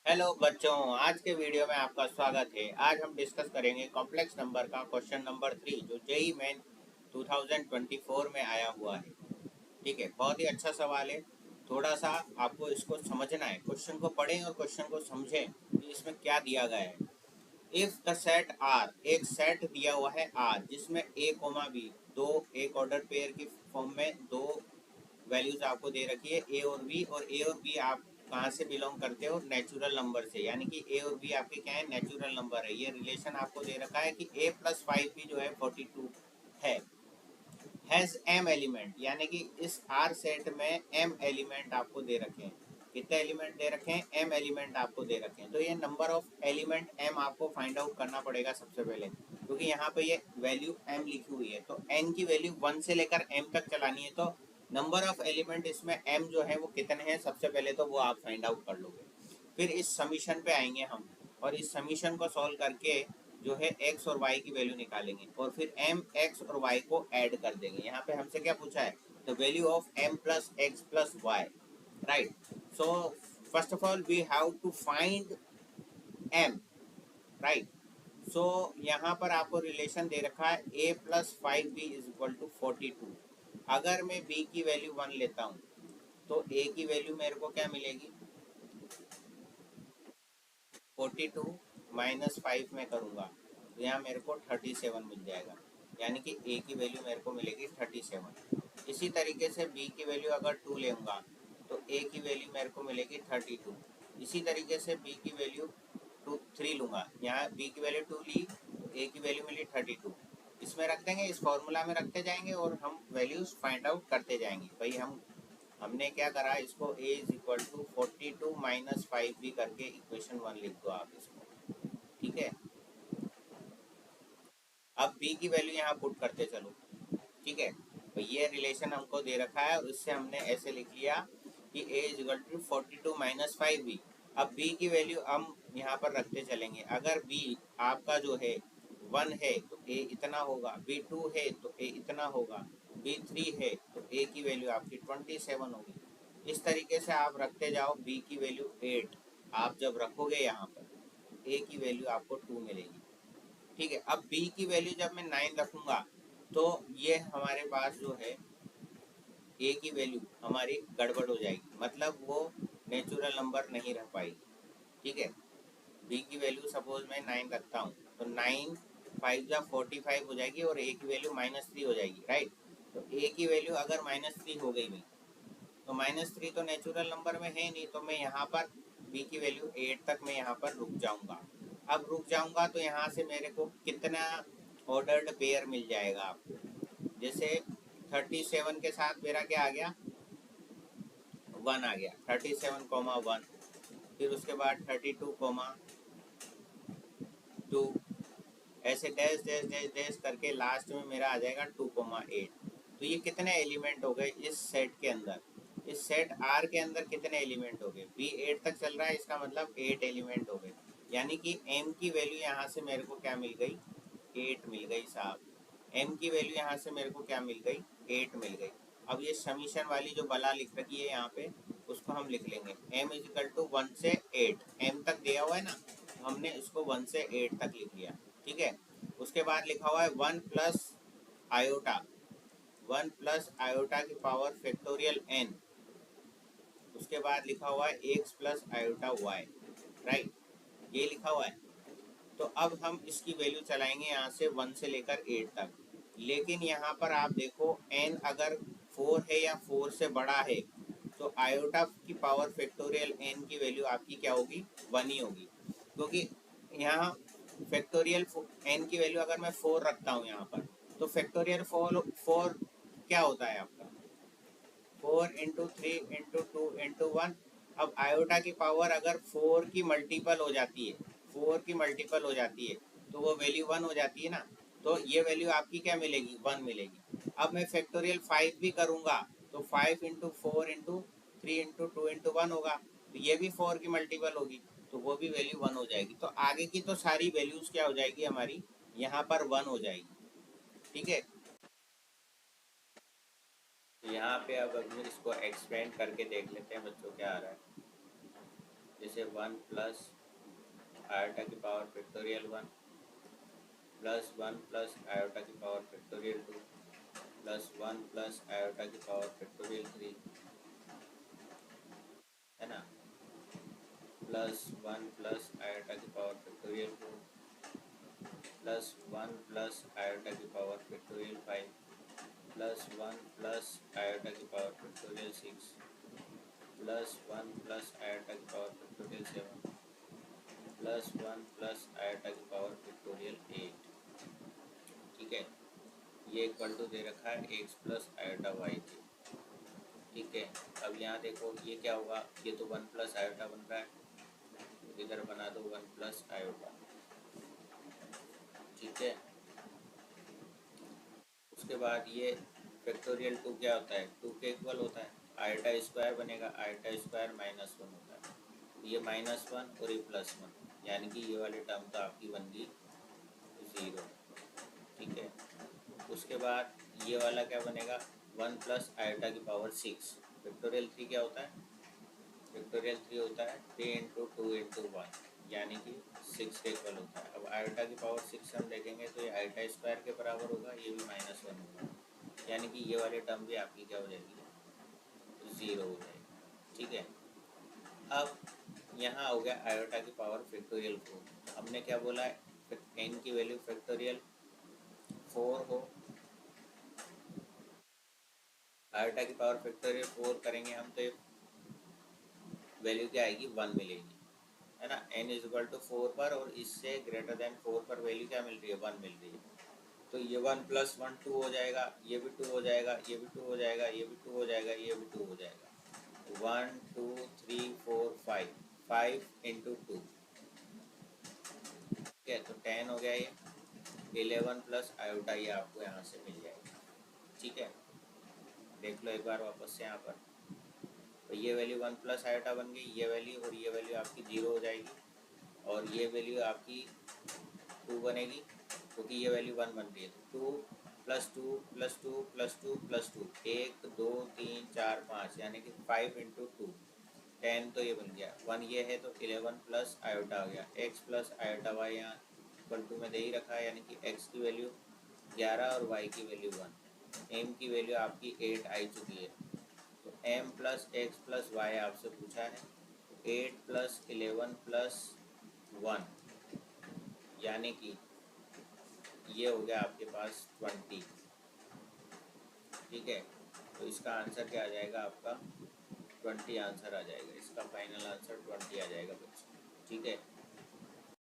Hello बच्चों, आज के वीडियो में आपका स्वागत है। आज हम डिस्कस करेंगे कॉम्प्लेक्स नंबर का क्वेश्चन नंबर 3 जो जेई मेन 2024 में आया हुआ है। ठीक है, बहुत ही अच्छा सवाल है। थोड़ा सा आपको इसको समझना है, क्वेश्चन को पढ़ें और क्वेश्चन को समझें कि इसमें क्या दिया गया है। इफ द सेट आर, एक सेट दिया हुआ है आर जिसमें ए कोमा बी दो एक ऑर्डर पेयर की फॉर्म में दो वैल्यूज आपको दे रखी है ए और बी, और ए और बी आप कहाँ से बिलोंग करते हो? नेचुरल नंबर से, यानी कि ए और बी आपके क्या है? नेचुरल नंबर है। ये रिलेशन आपको दे रखा है कि ए प्लस 5 भी जो है 42 है। हैज एम एलिमेंट, यानी कि इस आर सेट में एम एलिमेंट आपको दे रखे हैं। कितने एलिमेंट दे रखे हैं? एम एलिमेंट आपको दे रखे हैं। तो ये नंबर ऑफ एलिमेंट एम आपको फाइंड आउट करना पड़ेगा सबसे पहले, क्योंकि यहाँ पे ये वैल्यू एम लिखी हुई है। तो एन की वैल्यू 1 से लेकर एम तक चलानी है। तो नंबर ऑफ एलिमेंट इसमें एम जो है वो कितने हैं, सबसे पहले तो वो आप फाइंड आउट कर लोगे। फिर इस समीशन पे आएंगे हम, और इस समीशन को सॉल्व करके जो है x और y की वैल्यू निकालेंगे, और फिर m x और y को ऐड कर देंगे। यहाँ पे हमसे क्या पूछा है? The value of m plus x plus Y, right. So first of all we have to find m, right. So यहाँ पर आपको रिलेशन दे रखा है a plus 5b is equal to 42। अगर मैं b की वैल्यू 1 लेता हूँ तो a की वैल्यू मेरे को क्या मिलेगी? 42 माइनस 5 में करूँगा तो यहाँ मेरे को 37 मिल जाएगा, यानी कि ए की वैल्यू मेरे को मिलेगी 37। इसी तरीके से बी की वैल्यू अगर 2 लेऊंगा तो ए की वैल्यू मेरे को मिलेगी 32। इसी तरीके से बी की वैल्यू 3 लूँगा, यहाँ बी की वैल्यू 2 ली तो ए की वैल्यू मिली 32। इसमें रख देंगे, इस फॉर्मूला में रखते जाएंगे और हम वैल्यूज फाइंड आउट करते जाएंगे। भाई हमने क्या करा, इसको a is equal to 42 minus 5b करके इक्वेशन 1 लिख दो आप इसको। ठीक है, अब b की वैल्यू यहाँ पुट करते चलो। ठीक है, तो ये रिलेशन हमको दे रखा है और इससे हमने ऐसे लिख लिया कि a is equal to 42 minus 5b। अब b की वैल्यू हम यहाँ पर रखते चलेंगे। अगर b आपका जो है 1 है तो a इतना होगा, b2 है तो a इतना होगा, b3 है तो a की वैल्यू आपकी 27 होगी। इस तरीके से आप रखते जाओ। b की वैल्यू 8 आप जब रखोगे यहाँ पर, a की वैल्यू आपको 2 मिलेगी। ठीक है, अब b की वैल्यू जब मैं 9 रखूंगा तो ये हमारे पास जो है a की वैल्यू हमारी गड़बड़ हो जाएगी, मतलब वो नेचुरल नंबर नहीं रह पाएगी। ठीक है, b की वैल्यू सपोज मैं 9 रखता हूँ तो 9 5 जा 45 हो जाएगी और a की वैल्यू -3 हो जाएगी, राइट। तो a की वैल्यू अगर -3 हो गई भाई, तो -3 तो नेचुरल नंबर में है नहीं, तो मैं यहाँ पर b की वैल्यू 8 तक मैं यहाँ पर रुक जाऊंगा। अब रुक जाऊंगा तो यहाँ से मेरे को कितना ऑर्डर्ड पेयर मिल जाएगा आपको? जैसे 37 के साथ मेरा क्या आ गया? 1 आ गया, 37,1। फिर उसके बाद 32,2, ऐसे डैश डैश डैश डैश करके लास्ट में मेरा आ जाएगा 2,8। तो ये कितने एलिमेंट हो गए इस सेट के अंदर? इस सेट आर के अंदर कितने एलिमेंट हो गए? बी 8 तक चल रहा है, इसका मतलब 8 एलिमेंट हो गए। यानी कि एम की वैल्यू यहाँ से मेरे को क्या मिल गई? 8 मिल गई साहब। एम की वैल्यू यहाँ से मेरे को क्या मिल गई? 8 मिल गई। अब ये समीशन वाली जो बला लिख रखी है यहाँ पे, उसको हम लिख लेंगे m इज इक्वल टू 1 से 8। m तक दिया हुआ है ना, तो हमने इसको 1 से 8 तक लिख लिया। ठीक है, उसके बाद लिखा हुआ है 1 प्लस आयोटा, 1 प्लस आयोटा की पावर फैक्टोरियल n। उसके बाद लिखा हुआ है x plus iota y, right, ये लिखा हुआ है। तो अब हम इसकी वैल्यू चलाएंगे यहाँ से 1 से लेकर 8 तक। लेकिन यहाँ पर आप देखो n अगर 4 है या 4 से बड़ा है तो आयोटा की पावर फैक्टोरियल n की वैल्यू आपकी क्या होगी? 1 ही होगी, क्योंकि यहाँ फैक्टोरियल n की वैल्यू अगर मैं 4 रखता हूँ यहाँ पर, तो फैक्टोरियल 4 क्या होता है आपका? 4 इंटू 3 इंटू 2 इंटू 1। अब आयोटा की पावर अगर 4 की मल्टीपल हो जाती है, 4 की मल्टीपल हो जाती है तो वो वैल्यू 1 हो जाती है ना। तो ये वैल्यू आपकी क्या मिलेगी? 1 मिलेगी। अब मैं फैक्टोरियल 5 भी करूँगा तो 5 इंटू 4 इंटू 3 इंटू 2 इंटू 1 होगा, तो ये भी 4 की मल्टीपल होगी, तो वो भी वैल्यू 1 हो जाएगी। तो आगे की तो सारी वैल्यूज क्या हो जाएगी हमारी? यहाँ पर 1 हो जाएगी। ठीक है, तो यहाँ पे अब हम इसको एक्सपेंड करके देख लेते हैं बच्चों क्या आ रहा है। जैसे 1 प्लस आयोटा की power factorial 1 plus 1 plus iota की power factorial 2 plus 1 plus iota की पावर फैक्टोरियल 3, है ना, प्लस 1 प्लस आयोटा की power factorial 4 plus 1 plus iota की power factorial 5 plus 1 plus iota की power factorial 6 plus 1 plus iota की power factorial 7 plus 1 plus iota की power factorial 8। ठीक है, ये इक्वल टू दे रखा है एक्स प्लस आयोटा वाई के। ठीक है, अब यहाँ देखो ये क्या होगा, ये तो 1 प्लस आयोटा बन रहा है, तो इधर बना दो 1 प्लस आयोटा। ठीक है, उसके बाद ये फैक्टोरियल 2 क्या होता है, 2 के इक्वल होता है, आयोटा स्क्वायर बनेगा, आयोटा स्क्वायर -1 होता है, ये -1 और ये +1, यानी कि ये वाली टर्म तो आपकी बन गई 0। ठीक है, उसके बाद ये वाला क्या बनेगा, 1 प्लस आयोटा की पावर 6। फैक्टोरियल 3 क्या होता है, फैक्टोरियल 3 होता है 3 इंटू 2 इंटू 1, यानी कि 6 के इक्वल होता है। अब आयोटा की पावर 6 हम देखेंगे तो ये आयोटा स्क्वायर के बराबर होगा, ये भी -1 होगा, यानी कि ये वाली टर्म भी आपकी क्या हो जाएगी, 0 हो जाएगी। ठीक है, अब यहाँ हो गया आयोटा की पावर फैक्टोरियल 4। हमने क्या बोला है, n की वैल्यू फैक्टोरियल 4 हो, आयोटा की पावर फैक्टोरियल 4 करेंगे हम तो वैल्यू क्या आएगी, 1 मिलेगी, है ना, n इज इक्वल टू 4 पर, और इससे ग्रेटर देन 4 पर वैल्यू क्या मिल रही है, 1 मिल रही है, तो ये 1 प्लस 1 2 हो जाएगा, ये भी 2 हो जाएगा, ये भी 2 हो जाएगा, ये भी 2 हो जाएगा, ये भी 2 हो जाएगा, 1 2 3 4 5, 5 इंटू 2। ठीक है, तो 10 हो गया, ये 11 प्लस आयोटा ये आपको यहाँ से मिल जाएगा। ठीक है, देख लो एक बार वापस से यहाँ पर, तो ये वैल्यू 1 प्लस आयोटा बन गई, ये वैल्यू और ये वैल्यू आपकी 0 हो जाएगी, और ये वैल्यू आपकी 2 बनेगी, क्योंकि ये वैल्यू 1 बन रही है, तो 2 प्लस 2 प्लस 2 प्लस 2 प्लस 2, 1 2 3 4 5, यानी कि 5 इंटू 2, 10, तो ये बन गया 1, ये है तो 11 प्लस आयोटा आ गया, एक्स प्लस आयोटा वाई यहाँ इक्वल टू में दे ही रखा है, यानी कि एक्स की वैल्यू 11 और वाई की वैल्यू 1, एम की वैल्यू आपकी 8 आई चुकी है, तो m plus x plus y आपसे पूछा है, 8 प्लस 11 प्लस 1, यानी कि ये हो गया आपके पास 20। ठीक है, तो इसका आंसर क्या आ जाएगा, आपका 20 आंसर आ जाएगा, इसका फाइनल आंसर 20 आ जाएगा बच्चों। ठीक है।